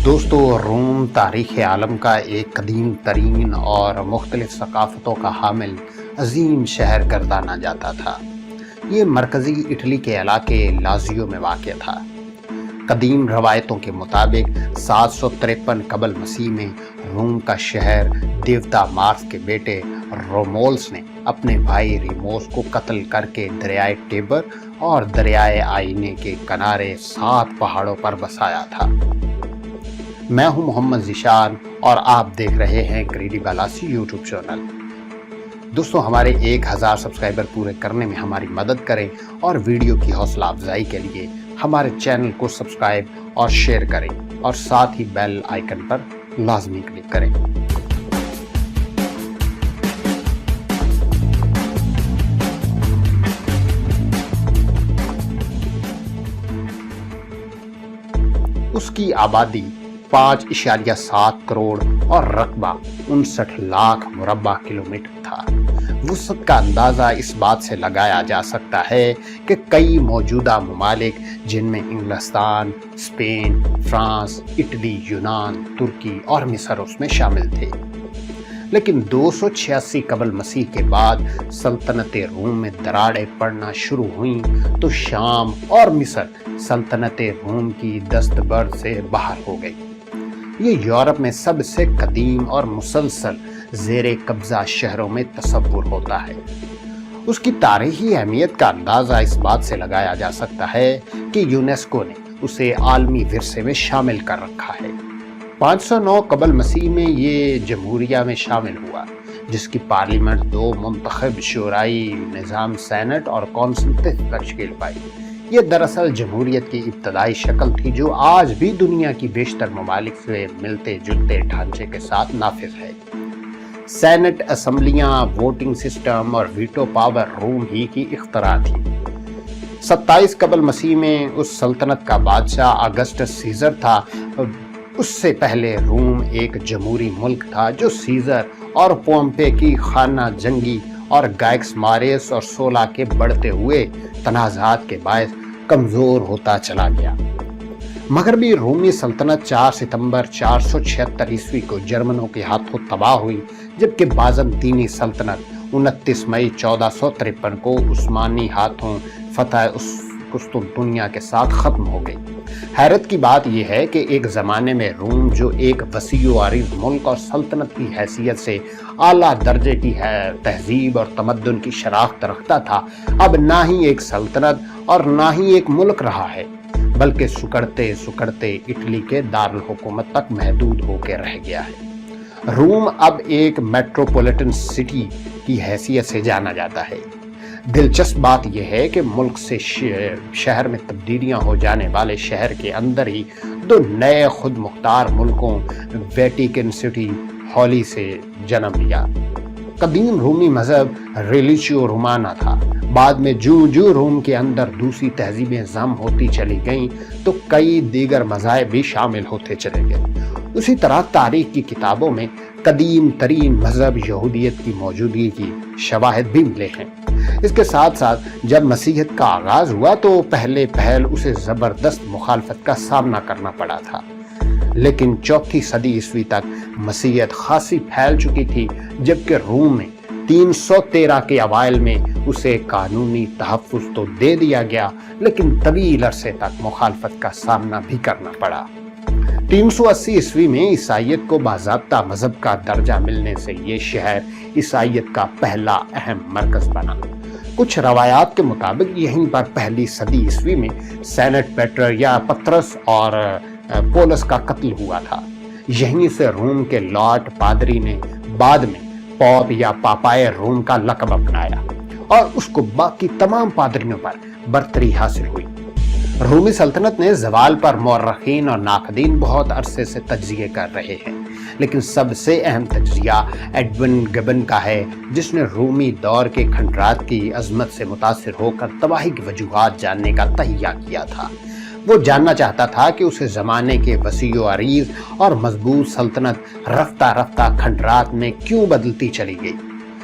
دوستو، روم تاریخ عالم کا ایک قدیم ترین اور مختلف ثقافتوں کا حامل عظیم شہر گردانا جاتا تھا۔ یہ مرکزی اٹلی کے علاقے لازیو میں واقع تھا۔ قدیم روایتوں کے مطابق 753 قبل مسیح میں روم کا شہر دیوتا مارس کے بیٹے رومولس نے اپنے بھائی ریموس کو قتل کر کے دریائے ٹیبر اور دریائے آئینے کے کنارے 7 پہاڑوں پر بسایا تھا۔ میں ہوں محمد ذیشان اور آپ دیکھ رہے ہیں گریڈی گالاسی یوٹیوب چینل۔ دوستو، ہمارے 1000 سبسکرائبر پورے کرنے میں ہماری مدد کریں اور ویڈیو کی حوصلہ افزائی کے لیے ہمارے چینل کو سبسکرائب اور شیئر کریں اور ساتھ ہی بیل آئیکن پر لازمی کلک کریں۔ اس کی آبادی 5.7 کروڑ اور رقبہ 59 لاکھ مربع کلومیٹر تھا۔ وسعت کا اندازہ اس بات سے لگایا جا سکتا ہے کہ کئی موجودہ ممالک جن میں انگلستان، اسپین، فرانس، اٹلی، یونان، ترکی اور مصر اس میں شامل تھے۔ لیکن 286 قبل مسیح کے بعد سلطنت روم میں دراڑیں پڑنا شروع ہوئیں تو شام اور مصر سلطنت روم کی دستبرد سے باہر ہو گئی۔ یہ یورپ میں سب سے قدیم اور مسلسل زیر قبضہ شہروں میں تصور ہوتا ہے۔ اس کی تاریخی اہمیت کا اندازہ اس بات سے لگایا جا سکتا ہے کہ یونیسکو نے اسے عالمی ورثے میں شامل کر رکھا ہے۔ 509 قبل مسیح میں یہ جمہوریہ میں شامل ہوا، جس کی پارلیمنٹ 2 منتخب شورائی نظام سینٹ اور کونسل تشکیل پائی۔ یہ دراصل جمہوریت کی ابتدائی شکل تھی جو آج بھی دنیا کی بیشتر ممالک سے ملتے جلتے ڈھانچے کے ساتھ نافذ ہے۔ سینٹ اسمبلیاں، ووٹنگ سسٹم اور ویٹو پاور روم ہی کی اختراع تھی۔ 27 قبل مسیح میں اس سلطنت کا بادشاہ اگسٹس سیزر تھا۔ اس سے پہلے روم ایک جمہوری ملک تھا جو سیزر اور پومپے کی خانہ جنگی اور گائکس ماریس اور سولا کے بڑھتے ہوئے تنازعات کے باعث کمزور ہوتا چلا گیا۔ مغربی رومی سلطنت 4 ستمبر 476 عیسوی کو جرمنوں کے ہاتھوں تباہ ہوئی، جبکہ بازنطینی سلطنت 29 مئی 1453 کو عثمانی ہاتھوں فتح قسطنطنیہ کے ساتھ ختم ہو گئی۔ حیرت کی بات یہ ہے کہ ایک زمانے میں روم جو ایک وسیع و عریض ملک اور سلطنت کی حیثیت سے اعلیٰ درجے کی تہذیب اور تمدن کی شناخت رکھتا تھا، اب نہ ہی ایک سلطنت اور نہ ہی ایک ملک رہا ہے، بلکہ سکڑتے سکڑتے اٹلی کے دارالحکومت تک محدود ہو کے رہ گیا ہے۔ روم اب ایک میٹروپولیٹن سٹی کی حیثیت سے جانا جاتا ہے۔ دلچسپ بات یہ ہے کہ ملک سے شہر میں تبدیلیاں ہو جانے والے شہر کے اندر ہی 2 نئے خود مختار ملکوں ویٹیکن سٹی ہولی سے جنم لیا۔ قدیم رومی مذہب ریلیجیو رومانا تھا۔ بعد میں جو روم کے اندر دوسری تہذیبیں ضم ہوتی چلی گئیں تو کئی دیگر مذاہب بھی شامل ہوتے چلے گئے۔ اسی طرح تاریخ کی کتابوں میں قدیم ترین مذہب یہودیت کی موجودگی کی شواہد بھی ملے ہیں۔ اس کے ساتھ ساتھ جب مسیحیت کا آغاز ہوا تو پہلے اسے زبردست مخالفت کا سامنا کرنا پڑا تھا، لیکن 4 صدی عیسوی تک مسیحیت خاصی پھیل چکی تھی، جبکہ روم میں 313 کے اوائل میں اسے قانونی تحفظ تو دے دیا گیا، لیکن طویل عرصے تک مخالفت کا سامنا بھی کرنا پڑا۔ 380 عیسوی میں عیسائیت کو باضابطہ مذہب کا درجہ ملنے سے یہ شہر عیسائیت کا پہلا اہم مرکز بنا۔ کچھ روایات کے مطابق یہیں پر پہلی صدی عیسوی میں سینٹ پیٹر یا پطرس اور پولس کا قتل ہوا تھا۔ یہیں سے روم کے لارڈ پادری نے بعد میں پوپ یا پاپائے روم کا لقب اپنایا اور اس کو باقی تمام پادریوں پر برتری حاصل ہوئی۔ رومی سلطنت نے زوال پر مورخین اور ناقدین بہت عرصے سے تجزیے کر رہے ہیں، لیکن سب سے اہم تجزیہ ایڈون گبن کا ہے، جس نے رومی دور کے کھنڈرات کی عظمت سے متاثر ہو کر تباہی کی وجوہات جاننے کا تہیہ کیا تھا۔ وہ جاننا چاہتا تھا کہ اسے زمانے کے وسیع و عریض اور مضبوط سلطنت رفتہ رفتہ کھنڈرات میں کیوں بدلتی چلی گئی۔